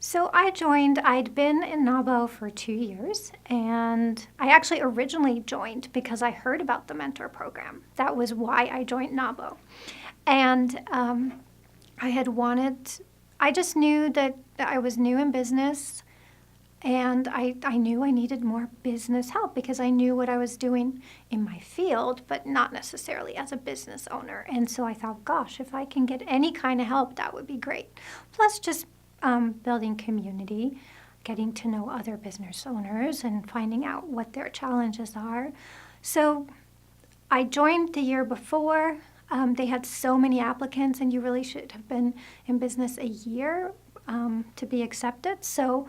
So I'd been in NAWBO for 2 years, and I actually originally joined because I heard about the mentor program. That was why I joined NAWBO. And I just knew that I was new in business, and I knew I needed more business help because I knew what I was doing in my field, but not necessarily as a business owner. And so I thought, gosh, if I can get any kind of help, that would be great. Plus just building community, getting to know other business owners and finding out what their challenges are. So I joined the year before. They had so many applicants, and you really should have been in business a year to be accepted. So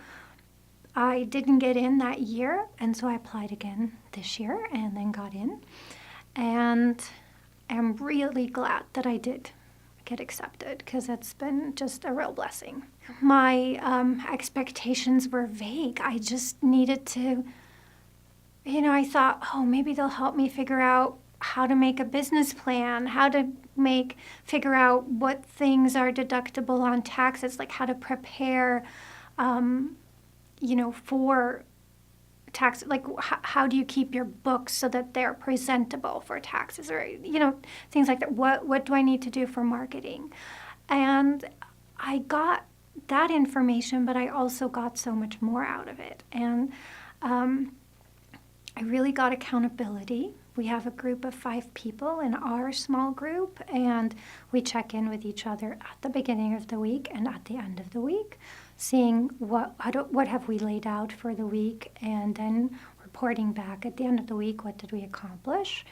I didn't get in that year, and so I applied again this year and then got in. And I'm really glad that I did get accepted because it's been just a real blessing. My expectations were vague. I just needed to, I thought, oh, maybe they'll help me figure out how to make a business plan, how to figure out what things are deductible on taxes, like how to prepare, for tax, like how do you keep your books so that they're presentable for taxes, or things like that. What do I need to do for marketing? And I got that information, but I also got so much more out of it. And I really got accountability. We have a group of 5 people in our small group, and we check in with each other at the beginning of the week and at the end of the week, seeing what have we laid out for the week, and then reporting back at the end of the week, what did we accomplish.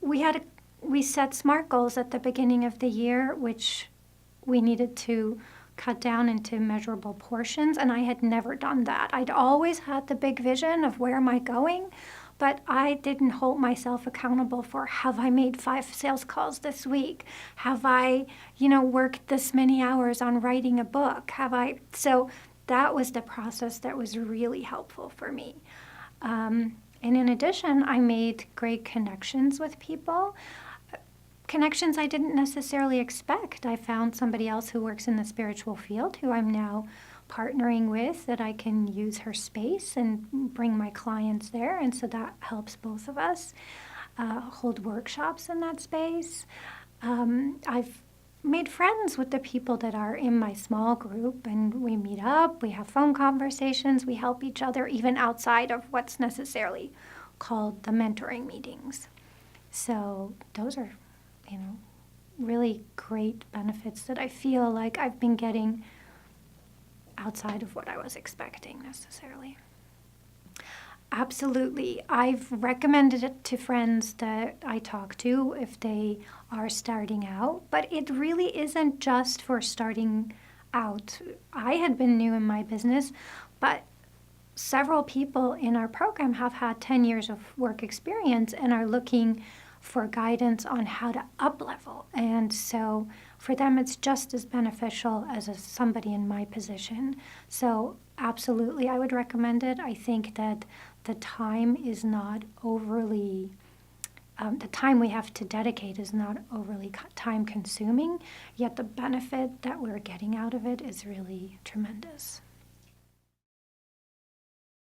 We set SMART goals at the beginning of the year, which we needed to cut down into measurable portions, and I had never done that. I'd always had the big vision of where am I going, but I didn't hold myself accountable for, have I made 5 sales calls this week? Have I, worked this many hours on writing a book? So that was the process that was really helpful for me. And in addition, I made great connections with people. Connections I didn't necessarily expect. I found somebody else who works in the spiritual field who I'm now partnering with, that I can use her space and bring my clients there. And so that helps both of us hold workshops in that space. I've made friends with the people that are in my small group, and we meet up, we have phone conversations, we help each other even outside of what's necessarily called the mentoring meetings. So those are, really great benefits that I feel like I've been getting outside of what I was expecting necessarily. Absolutely. I've recommended it to friends that I talk to if they are starting out, but it really isn't just for starting out. I had been new in my business, but several people in our program have had 10 years of work experience and are looking for guidance on how to up-level. And so for them, it's just as beneficial as somebody in my position. So absolutely, I would recommend it. I think that the time is not overly, the time we have to dedicate is not overly time-consuming, yet the benefit that we're getting out of it is really tremendous.